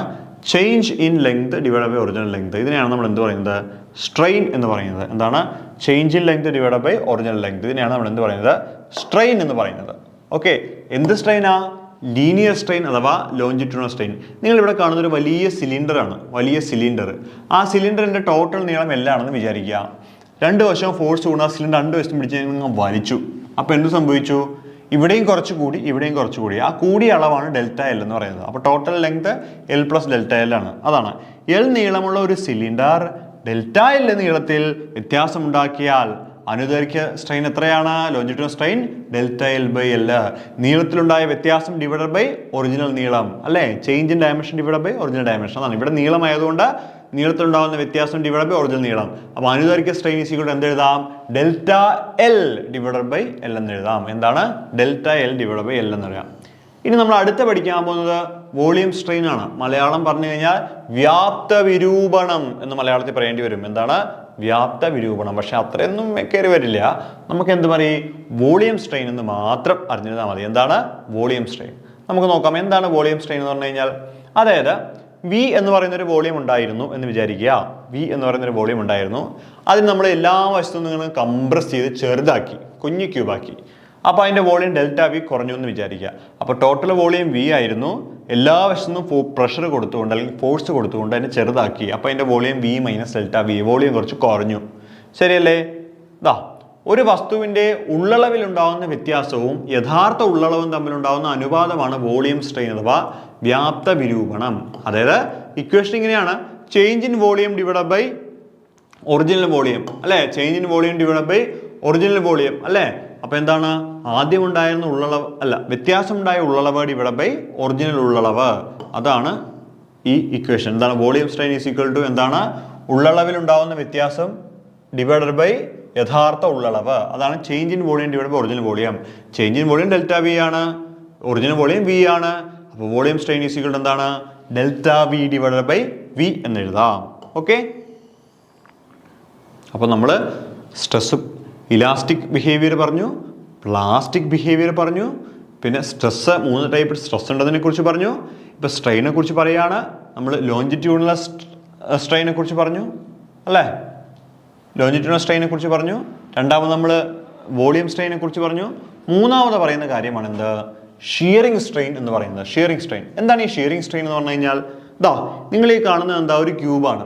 Change in length divide by original length. ഇതിനെയാണ് നമ്മൾ എന്ത് പറയുന്നത്, സ്ട്രെയിൻ എന്ന് പറയുന്നത്. എന്താണ്? Change in length divide by original length. ഇതിനെയാണ് നമ്മൾ എന്ത് പറയുന്നത്, സ്ട്രെയിൻ എന്ന് പറയുന്നത്. ഓക്കെ, എന്ത് സ്ട്രെയിനാ? ലീനിയർ സ്ട്രെയിൻ അഥവാ ലോഞ്ചിറ്റ്യൂഡിനൽ സ്ട്രെയിൻ. നിങ്ങൾ ഇവിടെ കാണുന്ന ഒരു വലിയ സിലിണ്ടറാണ്, ആ സിലിണ്ടറിന്റെ ടോട്ടൽ നീളം എല്ലാണെന്ന് വിചാരിക്കുക. രണ്ട് വശവും ഫോഴ്സ് കൂടുന്ന സിലിണ്ടർ രണ്ട് വശത്തും പിടിച്ച് വലിച്ചു. അപ്പോൾ എന്ത് സംഭവിച്ചു? ഇവിടെയും കുറച്ച് കൂടി, ഇവിടെയും കുറച്ച് കൂടി. ആ കൂടിയ അളവാണ് ഡെൽറ്റ എൽ എന്ന് പറയുന്നത്. അപ്പോൾ total length L plus delta L ആണ്. അതാണ് എൽ നീളമുള്ള ഒരു സിലിണ്ടർ ഡെൽറ്റ എൽ നീളത്തിൽ വ്യത്യാസമുണ്ടാക്കിയാൽ അനുദൈർഘ്യ സ്ട്രെയിൻ എത്രയാണ്? Longitudinal strain delta L by L. നീളത്തിലുണ്ടായ വ്യത്യാസം ഡിവൈഡഡ് ബൈ ഒറിജിനൽ നീളം അല്ലേ. Change in dimension divided by original dimension. അതാണ് ഇവിടെ നീളമായതുകൊണ്ട് നീളത്തിലുണ്ടാകുന്ന വ്യത്യാസം ഡിവൈഡ് ബൈ ഒറിജിനൽ നീളം. അപ്പോൾ അനുദൈർഘ്യ സ്ട്രെയിൻ ഈസ് ഈക്വൽ ടു എന്തെഴുതാം? Delta L divided by L എന്ന് എഴുതാം. എന്താണ്? Delta L divide by L എന്ന് പറയാം. ഇനി നമ്മൾ അടുത്ത് പഠിക്കാൻ പോകുന്നത് വോളിയം സ്ട്രെയിൻ ആണ്. മലയാളം പറഞ്ഞു കഴിഞ്ഞാൽ വ്യാപ്ത വിരൂപണം എന്ന് മലയാളത്തിൽ പറയേണ്ടി വരും. എന്താണ്? വ്യാപ്ത വിരൂപണം. പക്ഷെ അത്രയൊന്നും കയറി വരില്ല. നമുക്ക് എന്ത് പറയും, വോളിയം സ്ട്രെയിൻ എന്ന് മാത്രം അറിഞ്ഞിരുന്നാൽ മതി. എന്താണ് വോളിയം സ്ട്രെയിൻ? നമുക്ക് നോക്കാം എന്താണ് വോളിയം സ്ട്രെയിൻ എന്ന് പറഞ്ഞു കഴിഞ്ഞാൽ. അതായത് വി എന്ന് പറയുന്നൊരു വോളിയം ഉണ്ടായിരുന്നു എന്ന് വിചാരിക്കുക. വി എന്ന് പറയുന്നൊരു വോളിയം ഉണ്ടായിരുന്നു. അതിന് നമ്മൾ എല്ലാ വശത്തും നിന്ന് കംപ്രസ് ചെയ്ത് ചെറുതാക്കി, കുഞ്ഞു ക്യൂബാക്കി. അപ്പോൾ അതിൻ്റെ വോളിയം ഡെൽറ്റ വി കുറഞ്ഞു എന്ന് വിചാരിക്കുക. അപ്പോൾ ടോട്ടൽ വോളിയം വി ആയിരുന്നു, എല്ലാ വശത്തുനിന്നും പ്രഷർ കൊടുത്തുകൊണ്ട് അല്ലെങ്കിൽ ഫോഴ്സ് കൊടുത്തുകൊണ്ട് അതിനെ ചെറുതാക്കി. അപ്പോൾ അതിൻ്റെ volume V minus delta V, volume കുറച്ച് കുറഞ്ഞു. ശരിയല്ലേ? ദാ ഒരു വസ്തുവിൻ്റെ ഉള്ളളവിലുണ്ടാകുന്ന വ്യത്യാസവും യഥാർത്ഥ ഉള്ളളവും തമ്മിലുണ്ടാകുന്ന അനുപാതമാണ് വോളിയം സ്ട്രെയിൻ അഥവാ വ്യാപ്ത വിരൂപണം. അതായത് ഇക്വേഷൻ ഇങ്ങനെയാണ്: change in volume divide by original volume, അല്ലേ? Change in volume divide by original volume, അല്ലേ? അപ്പോൾ എന്താണ്? ആദ്യം ഉണ്ടായിരുന്ന ഉള്ളളവ് അല്ല, വ്യത്യാസമുണ്ടായ ഉള്ളളവ് ഡിവൈഡ് ബൈ ഒറിജിനൽ ഉള്ളളവ്. അതാണ് ഈ ഇക്വേഷൻ. എന്താണ്? Volume strain is equal to എന്താണ്? ഉള്ളളവിലുണ്ടാകുന്ന വ്യത്യാസം ഡിവൈഡഡ് ബൈ യഥാർത്ഥ ഉള്ളളവ്. അതാണ് change in volume divide by original volume. Change in volume delta V ആണ്, ഒറിജിനൽ വോളിയം വി ആണ്. അപ്പോൾ volume strain is equal to എന്താണ്? Delta V divided by V എന്ന് എഴുതാം. ഓക്കെ. അപ്പോൾ നമ്മൾ സ്ട്രെസ് ഇലാസ്റ്റിക് ബിഹേവിയർ പറഞ്ഞു, പ്ലാസ്റ്റിക് ബിഹേവിയർ പറഞ്ഞു, പിന്നെ സ്ട്രെസ് 3 ടൈപ്പ് സ്ട്രെസ് ഉണ്ടതിനെ കുറിച്ച് പറഞ്ഞു. ഇപ്പോൾ സ്ട്രെയിനെ കുറിച്ച് പറയുകയാണ്. നമ്മൾ ലോഞ്ചിറ്റ്യൂഡിനൽ സ്ട്രെയിനെ കുറിച്ച് പറഞ്ഞു, അല്ലേ? ലോഞ്ചിറ്റ്യൂഡിനൽ സ്ട്രെയിനെ കുറിച്ച് പറഞ്ഞു. രണ്ടാമത് നമ്മൾ വോളിയം സ്ട്രെയിനെ കുറിച്ച് പറഞ്ഞു. മൂന്നാമത് പറയുന്ന കാര്യമാണ് എന്ത്? ഷിയറിംഗ് സ്ട്രെയിൻ എന്ന് പറയുന്നത്. ഷിയറിംഗ് സ്ട്രെയിൻ എന്താണ്? ഈ ഷിയറിംഗ് സ്ട്രെയിൻ എന്ന് പറഞ്ഞു കഴിഞ്ഞാൽ ഇതാ നിങ്ങൾ ഈ കാണുന്നത് എന്താ? ഒരു ക്യൂബാണ്.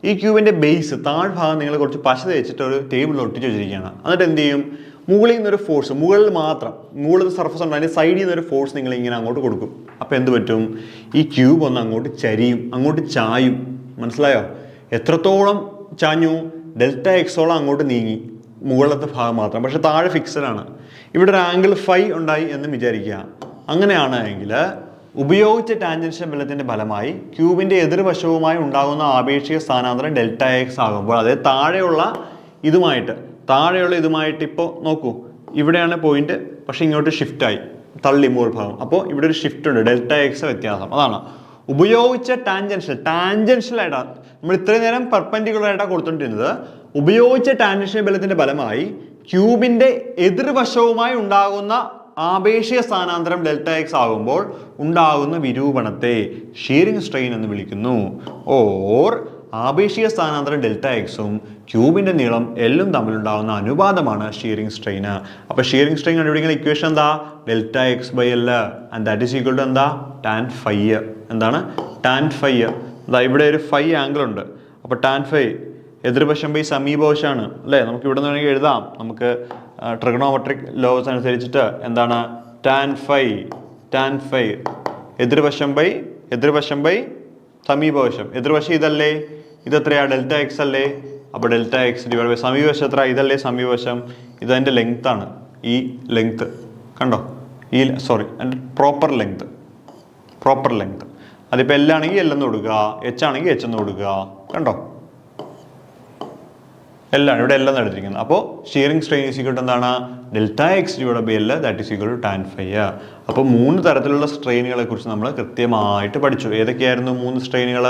ഈ ക്യൂബിൻ്റെ ബേസ് താഴ്ഭാഗം നിങ്ങൾ കുറച്ച് പശ തേച്ചിട്ട് ഒരു ടേബിളിൽ ഒട്ടിച്ച് വെച്ചിരിക്കുകയാണ്. എന്നിട്ട് എന്ത് ചെയ്യും? മുകളിൽ നിന്നൊരു ഫോഴ്സ്, മുകളിൽ മാത്രം, മുകളിൽ സർഫസ് ഉണ്ട്, അതിൻ്റെ സൈഡിൽ നിന്നൊരു ഫോഴ്സ് നിങ്ങൾ ഇങ്ങനെ അങ്ങോട്ട് കൊടുക്കും. അപ്പോൾ എന്ത് പറ്റും? ഈ ക്യൂബ് ഒന്ന് അങ്ങോട്ട് ചരിയും, അങ്ങോട്ട് ചായും. മനസ്സിലായോ? എത്രത്തോളം ചാഞ്ഞു? ഡെൽറ്റ എക്സോളം അങ്ങോട്ട് നീങ്ങി, മുകളിലത്തെ ഭാഗം മാത്രം. പക്ഷെ താഴെ ഫിക്സഡ് ആണ്. ഇവിടെ ഒരു ആംഗിൾ ഫൈ ഉണ്ടായി എന്ന് വിചാരിക്കുക. അങ്ങനെയാണെങ്കിൽ ഉപയോഗിച്ച ടാൻജൻഷ്യൽ ബലത്തിൻ്റെ ഫലമായി ക്യൂബിൻ്റെ എതിർവശവുമായി ഉണ്ടാകുന്ന ആപേക്ഷിക സ്ഥാനാന്തരം ഡെൽറ്റ എക്സ് ആകുമ്പോൾ, അതായത് താഴെയുള്ള ഇതുമായിട്ട് ഇപ്പോൾ നോക്കൂ, ഇവിടെയാണ് പോയിന്റ്, പക്ഷേ ഇങ്ങോട്ട് ഷിഫ്റ്റായി, തള്ളി മുകൾ ഭാഗം. അപ്പോൾ ഇവിടെ ഒരു ഷിഫ്റ്റ് ഉണ്ട്, ഡെൽറ്റ എക്സ് വ്യത്യാസം. അതാണ് ഉപയോഗിച്ച ടാൻജൻഷ്യലായിട്ടാണ് നമ്മൾ ഇത്രയും നേരം പെർപെൻഡിക്കുലർ ആയിട്ടാണ് കൊടുത്തുകൊണ്ടിരുന്നത്. ഉപയോഗിച്ച ടാൻജൻഷ്യൽ ബലത്തിൻ്റെ ഫലമായി ക്യൂബിൻ്റെ എതിർവശവുമായി ഉണ്ടാകുന്ന ആപേക്ഷിക സ്ഥാനാന്തരം ഡെൽറ്റ എക്സ് ആകുമ്പോൾ ഉണ്ടാകുന്ന വിരൂപണത്തെ ഷിയറിംഗ് സ്ട്രെയിൻ എന്ന് വിളിക്കുന്നു. ഓർ ആപേക്ഷിക സ്ഥാനാന്തരം ഡെൽറ്റ എക്സും ക്യൂബിൻ്റെ നീളം എല്ലും തമ്മിലുണ്ടാകുന്ന അനുപാതമാണ് ഷിയറിംഗ് സ്ട്രെയിന്. അപ്പോൾ ഷിയറിംഗ് സ്ട്രെയിൻ കണ്ടുപിടിക്കുന്ന ഇക്വേഷൻ എന്താ? Delta X by L, and that is equal to എന്താ? Tan phi. എന്താണ്? Tan phi. അതാ ഇവിടെ ഒരു ഫൈ ആംഗിൾ ഉണ്ട്. അപ്പോൾ ടാൻ ഫൈ എതിർവശം ബൈ സമീപവശമാണ്, അല്ലേ? നമുക്ക് ഇവിടെ നിന്ന് വേണമെങ്കിൽ എഴുതാം. നമുക്ക് ട്രിഗണോമെട്രിക് ലോസ് അനുസരിച്ചിട്ട് എന്താണ്? ടാൻ ഫൈ എതിർവശം ബൈ സമീപവശം. എതിർവശം ഇതല്ലേ? ഇതെത്രയാ? ഡെൽറ്റ എക്സ് അല്ലേ? അപ്പോൾ ഡെൽറ്റ എക്സ് ഡിവൈഡ് ബൈ സമീപവശം എത്ര? ഇതല്ലേ സമീപവശം? ഇതതിൻ്റെ ലെങ്ത് ആണ്. ഈ ലെങ്ത് കണ്ടോ? അതിൻ്റെ പ്രോപ്പർ ലെങ്ത്. അതിപ്പോൾ എൽ ആണെങ്കിൽ എൽ എന്ന് കൊടുക്കുക, എച്ച് ആണെങ്കിൽ എച്ച് എന്ന് കൊടുക്കുക. കണ്ടോ? എല്ലാം ഇവിടെ എല്ലാം എടുത്തിരിക്കുന്നത്. അപ്പോൾ shearing strain is equal to എന്താണ്? Delta X divide by L, that is equal to tan phi. അപ്പോൾ 3 തരത്തിലുള്ള സ്ട്രെയിനുകളെ കുറിച്ച് നമ്മൾ കൃത്യമായിട്ട് പഠിച്ചു. ഏതൊക്കെയായിരുന്നു 3 സ്ട്രെയിനുകൾ?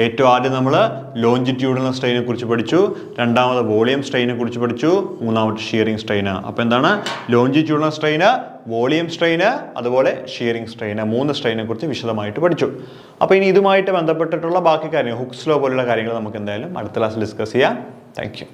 ഏറ്റവും ആദ്യം നമ്മൾ ലോഞ്ചിറ്റ്യൂഡിനൽ സ്ട്രെയിനെ കുറിച്ച് പഠിച്ചു, രണ്ടാമത് വോളിയം സ്ട്രെയിനെ കുറിച്ച് പഠിച്ചു, മൂന്നാമത് ഷിയറിംഗ് സ്ട്രെയിന്. അപ്പോൾ എന്താണ്? ലോഞ്ചിറ്റ്യൂഡിനൽ സ്ട്രെയിന്, വോളിയം സ്ട്രെയിന്, അതുപോലെ ഷിയറിംഗ് സ്ട്രെയിന്, 3 സ്ട്രെയിനെ കുറിച്ച് വിശദമായിട്ട് പഠിച്ചു. അപ്പോൾ ഇനി ഇതുമായിട്ട് ബന്ധപ്പെട്ടിട്ടുള്ള ബാക്കി കാര്യങ്ങൾ, ഹുക്സ് ലോ പോലുള്ള കാര്യങ്ങൾ നമുക്ക് എന്തായാലും അടുത്ത ക്ലാസ്സിൽ ഡിസ്കസ് ചെയ്യാം. Thank you.